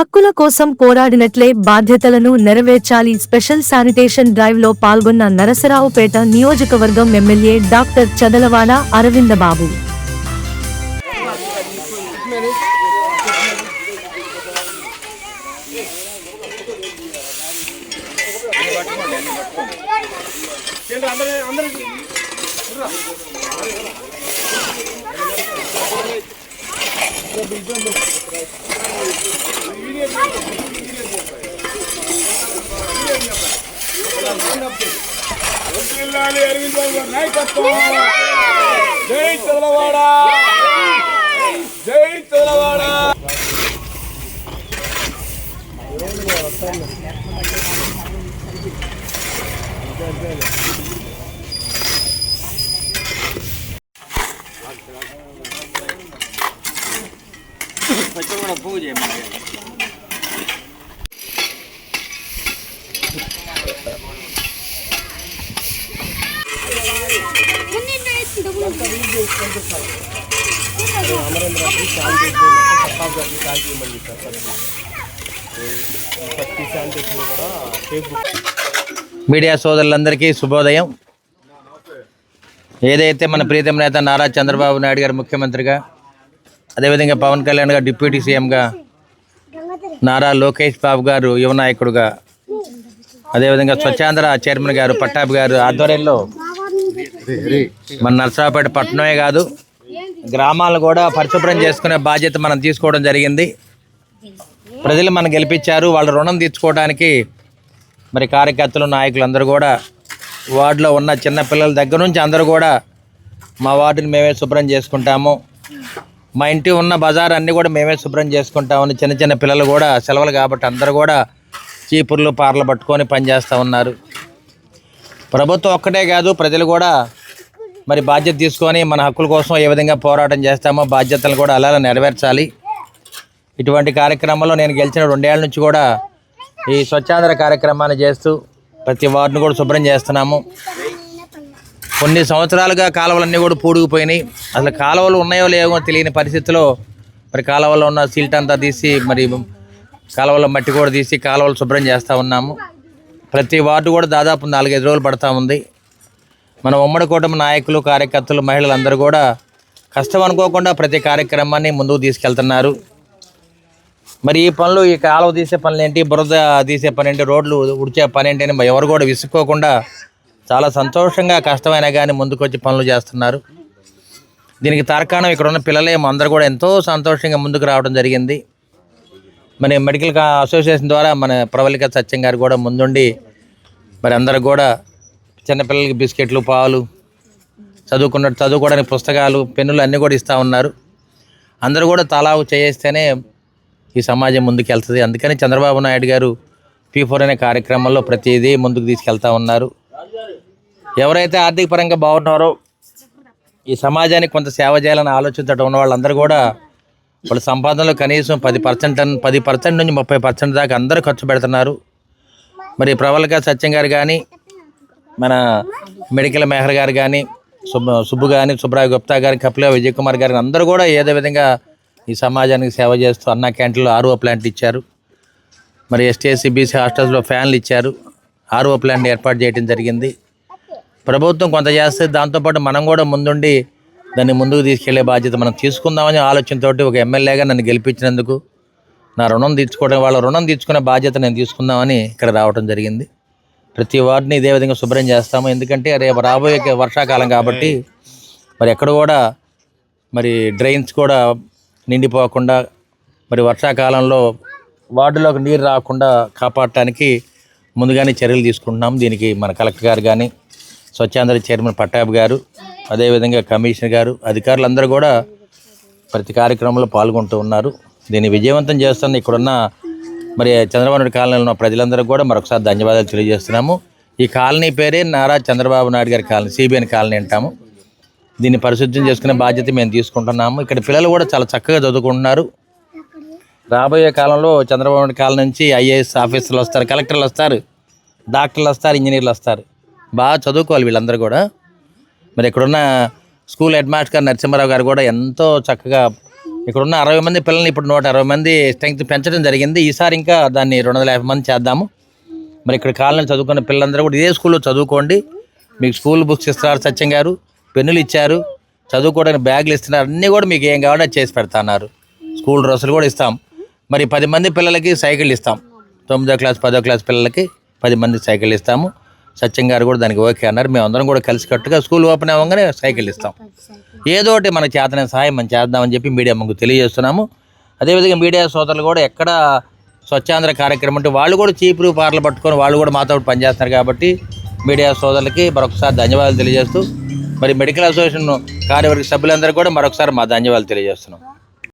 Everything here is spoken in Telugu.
హక్కుల కోసం పోరాడినట్లే బాధ్యతలను నెరవేర్చాలి. స్పెషల్ శానిటేషన్ డ్రైవ్ లో పాల్గొన్న నరసరావుపేట నియోజకవర్గం ఎమ్మెల్యే డాక్టర్ చదలవాడ అరవిందబాబు. జై చదలవాడ, జై చదలవాడ. పూజ మీడియా సోదరులందరికీ శుభోదయం. ఏదైతే మన ప్రీతం నేత నారా చంద్రబాబు నాయుడు గారు ముఖ్యమంత్రిగా, అదేవిధంగా పవన్ కళ్యాణ్ గారు డిప్యూటీ సీఎంగా, నారా లోకేష్ బాబు గారు యువ నాయకుడుగా, అదేవిధంగా స్వచ్ఛాంధ్ర చైర్మన్ గారు పట్టాభి గారు ఆధ్వర్యంలో మన నరసరావుపేట పట్టణమే కాదు గ్రామాలను కూడా పరిశుభ్రం చేసుకునే బాధ్యత మనం తీసుకోవడం జరిగింది. ప్రజలు మనం గెలిపించారు. వాళ్ళ రుణం తీర్చుకోవడానికి మరి కార్యకర్తలు, నాయకులు అందరూ కూడా వార్డులో ఉన్న చిన్న పిల్లల దగ్గర నుంచి అందరూ కూడా మా వార్డుని మేమే శుభ్రం చేసుకుంటాము, మా ఇంటి ఉన్న బజార్ అన్నీ కూడా మేమే శుభ్రం చేసుకుంటామని చిన్న చిన్న పిల్లలు కూడా సెలవులు కాబట్టి అందరూ కూడా చీపుర్లు పార్లు పట్టుకొని పనిచేస్తూ ఉన్నారు. ప్రభుత్వం ఒక్కటే కాదు, ప్రజలు కూడా మరి బాధ్యత తీసుకొని మన హక్కుల కోసం ఏ విధంగా పోరాటం చేస్తామో బాధ్యతలు కూడా అలా నెరవేర్చాలి. ఇటువంటి కార్యక్రమంలో నేను గెలిచిన 2 ఏళ్ల నుంచి కూడా ఈ స్వచ్ఛాంధ్ర కార్యక్రమాన్ని చేస్తూ ప్రతి వార్డును కూడా శుభ్రం చేస్తున్నాము. కొన్ని సంవత్సరాలుగా కాలువలన్నీ కూడా పూడుకుపోయినాయి. అసలు కాలువలు ఉన్నాయో లేవో తెలియని పరిస్థితిలో మరి కాలువలో ఉన్న సిల్ట్ అంతా తీసి మరి కాలువలో మట్టి కూడా తీసి కాలువలు శుభ్రం చేస్తూ ఉన్నాము. ప్రతి వార్డు కూడా దాదాపు 4-5 రోజులు పడతా ఉంది. మన ఉమ్మడి కూటమి నాయకులు, కార్యకర్తలు, మహిళలందరూ కూడా కష్టం అనుకోకుండా ప్రతి కార్యక్రమాన్ని ముందుకు తీసుకెళ్తున్నారు. మరి ఈ పనులు, ఈ కాలువ తీసే పనులు ఏంటి, బురద తీసే పని ఏంటి, రోడ్లు ఉడిచే పని ఏంటి అని ఎవరు కూడా విసుక్కోకుండా చాలా సంతోషంగా కష్టమైనా కానీ ముందుకు వచ్చి పనులు చేస్తున్నారు. దీనికి తార్కాణం ఇక్కడ ఉన్న పిల్లలే అందరూ కూడా ఎంతో సంతోషంగా ముందుకు రావడం జరిగింది. మన మెడికల్ అసోసియేషన్ ద్వారా మన ప్రవళిక సత్యం గారు కూడా ముందుండి మరి అందరూ కూడా చిన్నపిల్లలకి బిస్కెట్లు, పాలు, చదువుకోవడానికి పుస్తకాలు, పెన్నులు అన్నీ కూడా ఇస్తూ ఉన్నారు. అందరూ కూడా తలా చేస్తేనే ఈ సమాజం ముందుకు వెళ్తుంది. అందుకని చంద్రబాబు నాయుడు గారు P4 అనే కార్యక్రమంలో ప్రతిదీ ముందుకు తీసుకెళ్తా ఉన్నారు. ఎవరైతే ఆర్థిక పరంగా బాగున్నారో, ఈ సమాజానికి కొంత సేవ చేయాలని ఆలోచించడం ఉన్న వాళ్ళందరూ కూడా వాళ్ళ సంపాదనలో కనీసం 10% నుంచి 30% దాకా అందరూ ఖర్చు పెడుతున్నారు. మరి ప్రవళిక సత్యం గారు కానీ, మన మెడికల్ మెహర్ గారు కానీ, సుబ్బు కానీ, సుబ్రాయ్ గుప్తా గారి, కపిల విజయ్ కుమార్ గారి అందరూ కూడా ఏదో విధంగా ఈ సమాజానికి సేవ చేస్తూ అన్నా క్యాంటీన్లో RO ప్లాంట్లు ఇచ్చారు. మరి ST/SC BC హాస్టల్స్లో ఫ్యాన్లు ఇచ్చారు. RO ప్లాంట్ ఏర్పాటు చేయడం జరిగింది. ప్రభుత్వం కొంత చేస్తే దాంతోపాటు మనం కూడా ముందుండి దాన్ని ముందుకు తీసుకెళ్లే బాధ్యత మనం తీసుకుందామని ఆలోచనతోటి ఒక ఎమ్మెల్యేగా నన్ను గెలిపించినందుకు నా రుణం తీర్చుకోవడం, వాళ్ళ రుణం తీర్చుకునే బాధ్యత నేను తీసుకుందామని ఇక్కడ రావడం జరిగింది. ప్రతి వార్డుని ఇదే విధంగా శుభ్రం చేస్తాము. ఎందుకంటే రేపు రాబోయే వర్షాకాలం కాబట్టి మరి ఎక్కడ కూడా మరి డ్రైన్స్ కూడా నిండిపోకుండా, మరి వర్షాకాలంలో వార్డులోకి నీరు రాకుండా కాపాడటానికి ముందుగానే చర్యలు తీసుకుంటున్నాము. దీనికి మన కలెక్టర్ గారు కానీ, స్వచ్ఛాంధ్ర చైర్మన్ పట్టాభి గారు, అదేవిధంగా కమిషనర్ గారు, అధికారులందరూ కూడా ప్రతి కార్యక్రమంలో పాల్గొంటూ ఉన్నారు. దీన్ని విజయవంతం చేస్తున్న ఇక్కడున్న మరి చంద్రబాబు నాయుడు కాలనీలో ఉన్న ప్రజలందరూ కూడా మరొకసారి ధన్యవాదాలు తెలియజేస్తున్నాము. ఈ కాలనీ పేరే నారా చంద్రబాబు నాయుడు గారి కాలనీ, CBN కాలనీ అంటాము. దీన్ని పరిశుద్ధం చేసుకునే బాధ్యత మేము తీసుకుంటున్నాము. ఇక్కడ పిల్లలు కూడా చాలా చక్కగా చదువుకుంటున్నారు. రాబోయే కాలంలో చంద్రబాబు నాయుడు కాలనీ నుంచి IAS ఆఫీసర్లు వస్తారు, కలెక్టర్లు వస్తారు, డాక్టర్లు వస్తారు, ఇంజనీర్లు వస్తారు. బాగా చదువుకోవాలి వీళ్ళందరూ కూడా. మరి ఇక్కడున్న స్కూల్ హెడ్ మాస్టర్ గారు నరసింహారావు గారు కూడా ఎంతో చక్కగా ఇక్కడ ఉన్న 60 మంది పిల్లల్ని ఇప్పుడు 160 మంది స్ట్రెంగ్త్ పెంచడం జరిగింది. ఈసారి ఇంకా దాన్ని 250 మంది చేద్దాము. మరి ఇక్కడ కాలనీలో చదువుకున్న పిల్లలందరూ కూడా ఇదే స్కూల్లో చదువుకోండి. మీకు స్కూల్ బుక్స్ ఇస్తున్నారు సత్యం గారు, పెన్నులు ఇచ్చారు, చదువుకోవడానికి బ్యాగులు ఇస్తున్నారు, అన్నీ కూడా మీకు ఏం కావాలో అది చేసి పెడతాన్నారు. స్కూల్ డ్రెస్సులు కూడా ఇస్తాం. మరి 10 మంది పిల్లలకి సైకిల్ ఇస్తాం. 9వ క్లాస్ 10వ క్లాస్ పిల్లలకి 10 మంది సైకిల్ ఇస్తాము. సత్యం గారు కూడా దానికి ఓకే అన్నారు. మేము అందరం కూడా కలిసికట్టుగా స్కూల్ ఓపెన్ అవ్వగానే సైకిల్ ఇస్తాం. ఏదో ఒకటి మనకు చేతనే సహాయం మనం చేద్దామని చెప్పి మీడియా ముందు తెలియజేస్తున్నాము. అదేవిధంగా మీడియా సోదరులు కూడా ఎక్కడ స్వచ్ఛాంధ్ర కార్యక్రమం అంటే వాళ్ళు కూడా చీపురు పార్లు పట్టుకొని వాళ్ళు కూడా మాతో పనిచేస్తున్నారు. కాబట్టి మీడియా సోదరులకి మరొకసారి ధన్యవాదాలు తెలియజేస్తూ మరి మెడికల్ అసోసియేషన్ కార్యవర్గ సభ్యులందరూ కూడా మరొకసారి మా ధన్యవాదాలు తెలియజేస్తున్నాం.